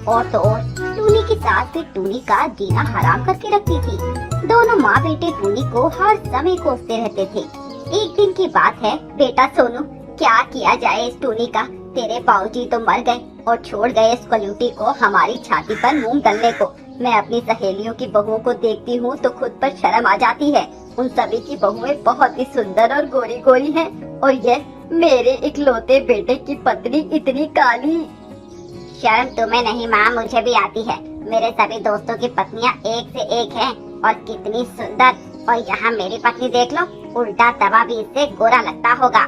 और तो और टूनी की सास भी टूनी का जीना हराम करके रखती थी। दोनों माँ बेटे टूनी को हर समय कोसते रहते थे। एक दिन की बात है, बेटा सोनू, क्या किया जाए इस टूनी का। तेरे बाबूजी तो मर गए और छोड़ गए इस कलयूटी को हमारी छाती पर मूंग दलने को। मैं अपनी सहेलियों की बहुओं को देखती हूँ तो खुद पर शर्म आ जाती है। उन सभी की बहुएं बहुत ही सुंदर और गोरी गोरी हैं, और ये मेरे इकलौते बेटे की पत्नी इतनी काली। शर्म तुम्हें नहीं माँ, मुझे भी आती है। मेरे सभी दोस्तों की पत्नियाँ एक से एक हैं और कितनी सुंदर, और यहाँ मेरी पत्नी देख लो, उल्टा तवा भी इससे गोरा लगता होगा।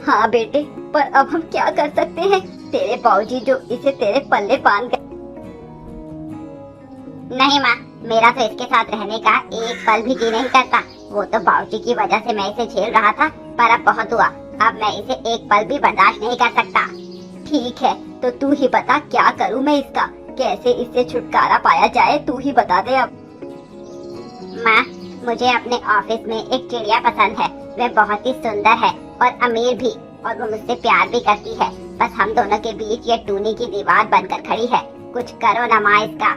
हाँ बेटे, पर अब हम क्या कर सकते हैं, तेरे बाबूजी जो इसे तेरे पल्ले बांध गए। नहीं माँ, मेरा तो इसके साथ रहने का एक पल भी जी नहीं करता। वो तो बाबूजी की वजह से मैं इसे झेल रहा था, पर अब बहुत हुआ। अब मैं इसे एक पल भी बर्दाश्त नहीं कर सकता। ठीक है, तो तू ही बता क्या करूँ मैं इसका, कैसे इससे छुटकारा पाया जाए, तू ही बता दे अब। माँ, मुझे अपने ऑफिस में एक चिड़िया पसंद है। वह बहुत ही सुंदर है और अमीर भी, और वो मुझसे प्यार भी करती है। बस हम दोनों के बीच ये टूनी की दीवार बनकर खड़ी है। कुछ करो ना माँ इसका।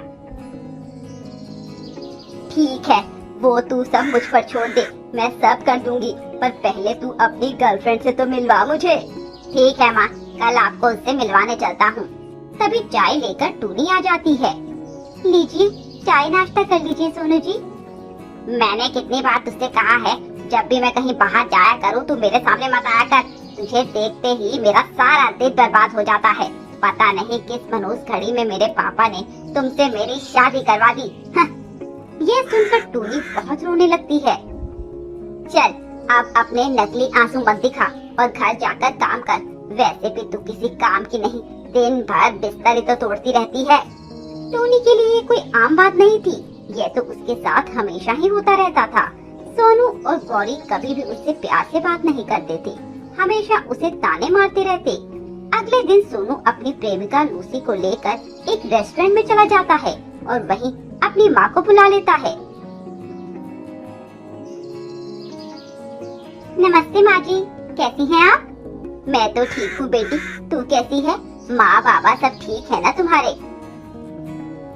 ठीक है, वो तू सब मुझ पर छोड़ दे, मैं सब कर दूंगी, पर पहले तू अपनी गर्लफ्रेंड से तो मिलवा मुझे। ठीक है माँ, कल आपको उससे मिलवाने चलता हूँ। तभी चाय लेकर टूनी आ जाती है। लीजिए, चाय नाश्ता कर लीजिए सोनू जी। मैंने कितनी बार तुझसे कहा है, जब भी मैं कहीं बाहर जाया करूँ तू मेरे सामने मत आया कर। तुझे देखते ही मेरा सारा दिन बर्बाद हो जाता है। पता नहीं किस मनहूस घड़ी में मेरे पापा ने तुमसे मेरी शादी करवा दी। ये सुनकर टूनी बहुत रोने लगती है। चल, अब अपने नकली आंसू मत दिखा और घर जाकर काम कर। वैसे भी तू किसी काम की नहीं, दिन भर बिस्तर ही तो तोड़ती रहती है। टूनी के लिए कोई आम बात नहीं थी, यह तो उसके साथ हमेशा ही होता रहता था। सोनू और गौरी कभी भी उससे प्यार से बात नहीं करते थे, हमेशा उसे ताने मारते रहते। अगले दिन सोनू अपनी प्रेमिका लूसी को लेकर एक रेस्टोरेंट में चला जाता है और वहीं अपनी माँ को बुला लेता है। नमस्ते माँ जी, कैसी हैं आप? मैं तो ठीक हूँ बेटी, तू कैसी है? माँ बाबा सब ठीक है ना तुम्हारे?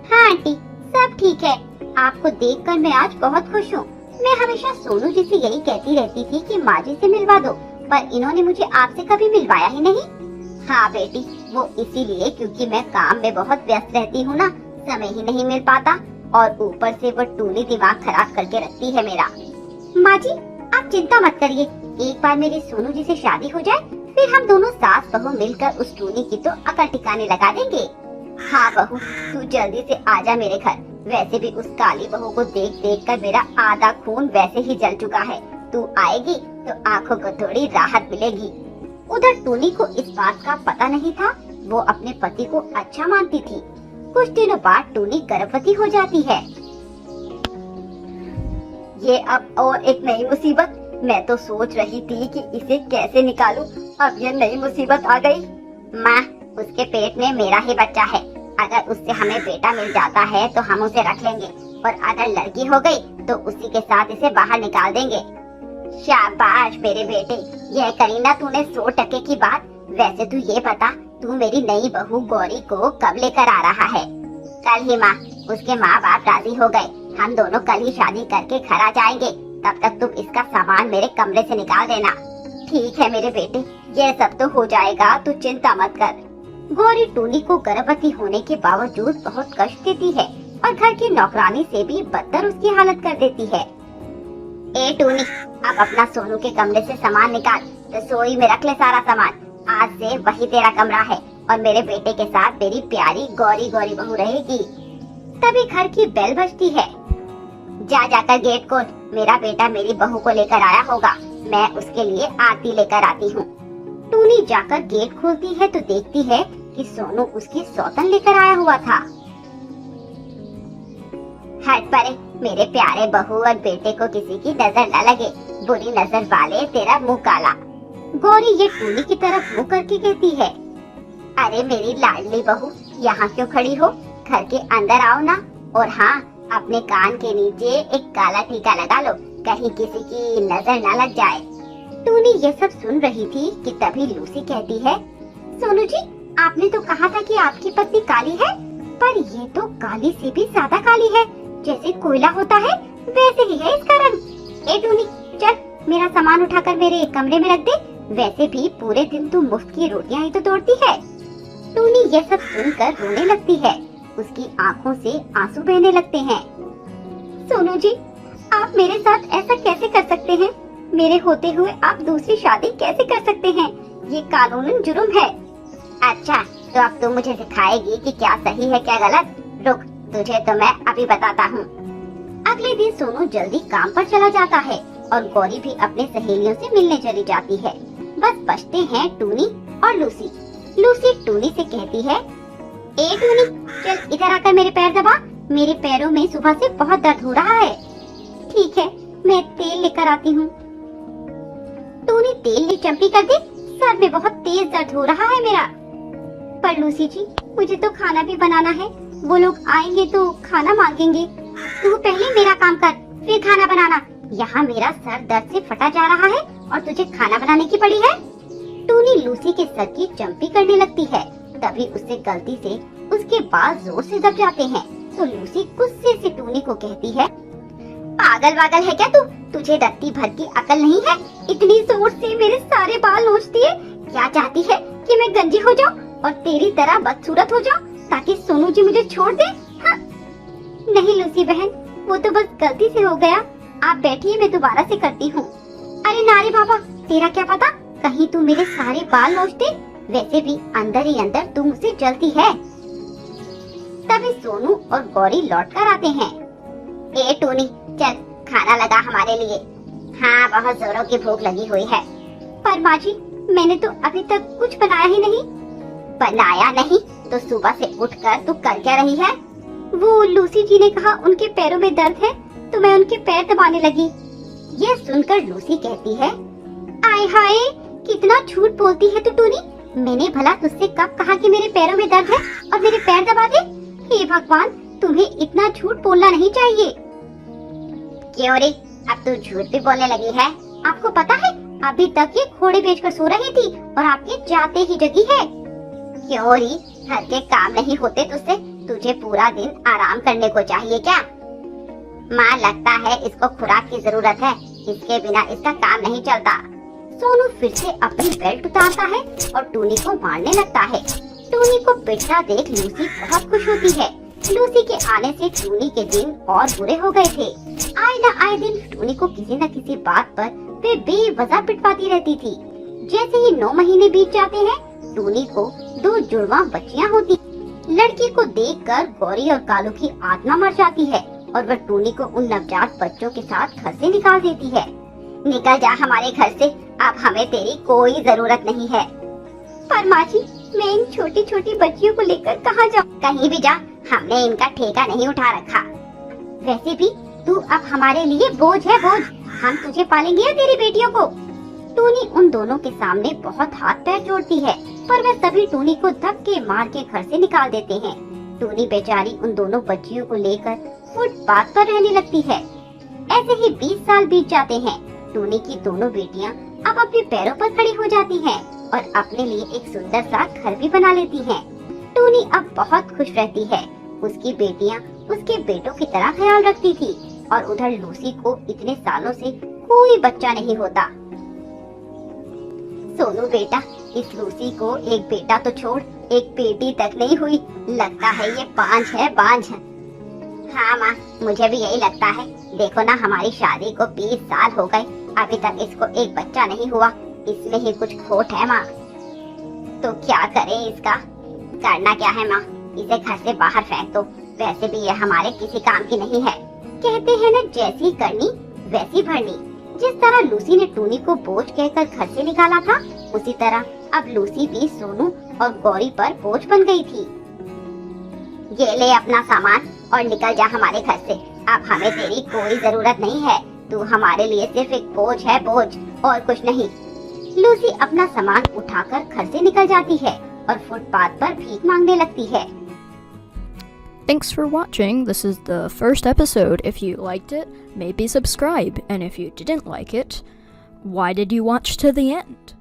हाँ आंटी, सब ठीक है। आपको देखकर मैं आज बहुत खुश हूँ। मैं हमेशा सोनू जी से यही कहती रहती थी कि माँ जी से मिलवा दो, पर इन्होंने मुझे आपसे कभी मिलवाया ही नहीं। हाँ बेटी, वो इसीलिए क्योंकि मैं काम में बहुत व्यस्त रहती हूँ ना, समय ही नहीं मिल पाता, और ऊपर से वो टूनी दिमाग खराब करके रखती है मेरा। माँ जी, आप चिंता मत करिए, एक बार मेरी सोनू जी से शादी हो जाए, फिर हम दोनों सास बहू मिलकर उस टूनी की तो अकल ठिकाने लगा देंगे। हाँ बहू, तू जल्दी से आजा मेरे घर। वैसे भी उस काली बहू को देख देख कर मेरा आधा खून वैसे ही जल चुका है। तू आएगी तो आंखों को थोड़ी राहत मिलेगी। उधर टूनी को इस बात का पता नहीं था, वो अपने पति को अच्छा मानती थी। कुछ दिनों बाद टूनी गर्भवती हो जाती है। ये अब और एक नई मुसीबत। मैं तो सोच रही थी कि इसे कैसे निकालूं, अब ये नई मुसीबत आ गई। माँ, उसके पेट में मेरा ही बच्चा है। अगर उससे हमें बेटा मिल जाता है तो हम उसे रख लेंगे, और अगर लड़की हो गई तो उसी के साथ इसे बाहर निकाल देंगे। शाबाश मेरे बेटे, यह करी ना तूने 100% की बात। वैसे तू ये बता, तू मेरी नई बहू गौरी को कब लेकर आ रहा है? कल ही माँ, उसके माँ बाप राजी हो गए। हम दोनों कल ही शादी करके घर आ जाएंगे। तब तक तुम इसका सामान मेरे कमरे से निकाल देना। ठीक है मेरे बेटे, यह सब तो हो जाएगा, तू चिंता मत कर। गौरी टूनी को गर्भवती होने के बावजूद बहुत कष्ट देती है और घर की नौकरानी से भी बदतर उसकी हालत कर देती है। ए टूनी, अब अपना सोनू के कमरे से सामान निकाल, रसोई में रख ले सारा सामान। आज से वही तेरा कमरा है और मेरे बेटे के साथ तेरी प्यारी गौरी गौरी बहू रहेगी। तभी घर की बेल बजती है। जा जाकर गेट खोल, मेरा बेटा मेरी बहू को लेकर आया होगा। मैं उसके लिए आरती लेकर आती हूँ। टूनी जाकर गेट खोलती है तो देखती है कि सोनू उसकी सौतन लेकर आया हुआ था। हट परे, मेरे प्यारे बहू और बेटे को किसी की नजर न लगे, बुरी नजर वाले तेरा मुंह काला। गौरी ये टूनी की तरफ मुंह करके कहती है, अरे मेरी लाडली बहू, यहाँ क्यों खड़ी हो? घर के अंदर आओ ना। और हाँ, अपने कान के नीचे एक काला टीका लगा लो, कहीं किसी की नजर न लग जाए। टूनी ये सब सुन रही थी कि तभी लूसी कहती है, सोनू जी, आपने तो कहा था कि आपकी पत्नी काली है। पर ये तो काली से भी ज्यादा काली है, जैसे कोयला होता है वैसे ही है इसका रंग। ए टूनी, चल मेरा सामान उठाकर मेरे कमरे में रख दे, वैसे भी पूरे दिन तू मुफ्त की रोटियां ही तो तोड़ती है। टूनी ये सब सुनकर रोने लगती है, उसकी आंखों से आंसू बहने लगते हैं। सोनू जी, आप मेरे साथ ऐसा कैसे कर सकते हैं? मेरे होते हुए आप दूसरी शादी कैसे कर सकते हैं? ये कानूनन जुर्म है। अच्छा, तो अब तू मुझे सिखाएगी कि क्या सही है क्या गलत? रुक, तुझे तो मैं अभी बताता हूँ। अगले दिन सोनू जल्दी काम पर चला जाता है और गौरी भी अपने सहेलियों से मिलने चली जाती है। बस बचते हैं टूनी और लूसी। लूसी टूनी से कहती है, ए टूनी, चल इधर आकर मेरे पैर दबा, मेरे पैरों में सुबह से बहुत दर्द हो रहा है। ठीक है, मैं तेल लेकर आती हूँ। टूनी तेल ले चंपी कर दी, सर में बहुत तेज दर्द हो रहा है मेरा। पर लूसी जी, मुझे तो खाना भी बनाना है, वो लोग आएंगे तो खाना मांगेंगे। तू पहले मेरा काम कर, फिर खाना बनाना। यहाँ मेरा सर दर्द से फटा जा रहा है और तुझे खाना बनाने की पड़ी है। टूनी लूसी के सर की चंपी करने लगती है, तभी उससे गलती से उसके बाल जोर से दब जाते हैं। तो लूसी गुस्से से टूनी को कहती है, पागल वागल है क्या तू? तुझे रत्ती भर की अकल नहीं है? इतनी जोर से मेरे सारे बाल नोचती है। क्या चाहती है कि मैं गंजी हो जाऊं और तेरी तरह बदसूरत हो जाऊं ताकि सोनू जी मुझे छोड़ दे? हाँ। नहीं लूसी बहन, वो तो बस गलती से हो गया। आप बैठिए, मैं दोबारा से करती हूँ। अरे नारे बाबा, तेरा क्या पता, कहीं तू मेरे सारे बाल नोच दे। वैसे भी अंदर ही अंदर तू मुझसे जलती है। तभी सोनू और गौरी लौट कर आते हैं। ए टूनी, चल खाना लगा हमारे लिए। हाँ, बहुत जोरों की भूख लगी हुई है। पर माँ जी, मैंने तो अभी तक कुछ बनाया ही नहीं। बनाया नहीं तो सुबह से उठकर तू कर क्या रही है? वो लूसी जी ने कहा उनके पैरों में दर्द है, तो मैं उनके पैर दबाने लगी। ये सुनकर लूसी कहती है, आय हाय, कितना झूठ बोलती है तू टूनी। मैंने भला तुझसे कब कहा कि मेरे पैरों में दर्द है और मेरे पैर दबा दे? हे भगवान, तुम्हें इतना झूठ बोलना नहीं चाहिए। क्यों रे, अब तू झूठ भी बोलने लगी है? आपको पता है, अभी तक ये घोड़े बेचकर सो रही थी और आपके जाते ही जगी है। क्यों री, घर के काम नहीं होते तुझसे? तुझे पूरा दिन आराम करने को चाहिए क्या? माँ, लगता है इसको खुराक की जरूरत है, इसके बिना इसका काम नहीं चलता। सोनू फिर से अपनी बेल्ट उतारता है और टूनी को मारने लगता है। टूनी को पिटता देख लूसी बहुत खुश होती है। लूसी के आने से टूनी के दिन और बुरे हो गए थे। आए न आए दिन टूनी को किसी न किसी बात पर वे बेवजह पिटवाती रहती थी। जैसे ही 9 महीने बीत जाते हैं, टूनी को 2 जुड़वा बच्चियां होती। लड़की को देखकर गौरी और कालू की आत्मा मर जाती है और वह टूनी को उन नवजात बच्चों के साथ घर से निकाल देती है। निकल जा हमारे घर से, अब हमें तेरी कोई जरूरत नहीं है। पर माँ जी, मैं इन छोटी छोटी बच्चियों को लेकर कहाँ जाऊँ? कहीं भी जा, हमने इनका ठेका नहीं उठा रखा। वैसे भी तू अब हमारे लिए बोझ है, बोझ। हम तुझे पालेंगे या तेरी बेटियों को? टूनी उन दोनों के सामने बहुत हाथ पैर जोड़ती है, पर वे सभी टूनी को धक्के मार के घर से निकाल देते हैं। टूनी बेचारी उन दोनों बच्चियों को लेकर फुटपाथ पर रहने लगती है। ऐसे ही 20 साल बीत जाते हैं। टूनी की दोनों बेटियां अब अपने पैरों पर खड़ी हो जाती हैं और अपने लिए एक सुंदर सा घर भी बना लेती हैं। टूनी अब बहुत खुश रहती है। उसकी बेटियां उसके बेटों की तरह ख्याल रखती थी और उधर लूसी को इतने सालों से कोई बच्चा नहीं होता। सोनू बेटा, इस लूसी को एक बेटा तो छोड़, एक बेटी तक नहीं हुई। लगता है ये बांझ है, बांझ। हाँ माँ, मुझे भी यही लगता है। देखो ना, हमारी शादी को 20 साल हो गए, अभी तक इसको एक बच्चा नहीं हुआ। इसमें ही कुछ खोट है माँ। तो क्या करें इसका? करना क्या है माँ, इसे घर से बाहर फेंक दो। वैसे भी ये हमारे किसी काम की नहीं है। कहते हैं ना, जैसी करनी वैसी भरनी। जिस तरह लूसी ने टूनी को बोझ कहकर घर से निकाला था, उसी तरह अब लूसी भी सोनू और गौरी पर बोझ बन गई थी। ये ले अपना सामान और निकल जा हमारे घर से। अब हमें तेरी कोई जरूरत नहीं है। तू हमारे लिए सिर्फ एक बोझ है, बोझ, और कुछ नहीं। लूसी अपना सामान उठाकर घर से निकल जाती है और फुटपाथ पर भीख मांगने लगती है। Thanks for watching. This is the first episode. If you liked it, maybe subscribe. And if you didn't like it, why did you watch to the end?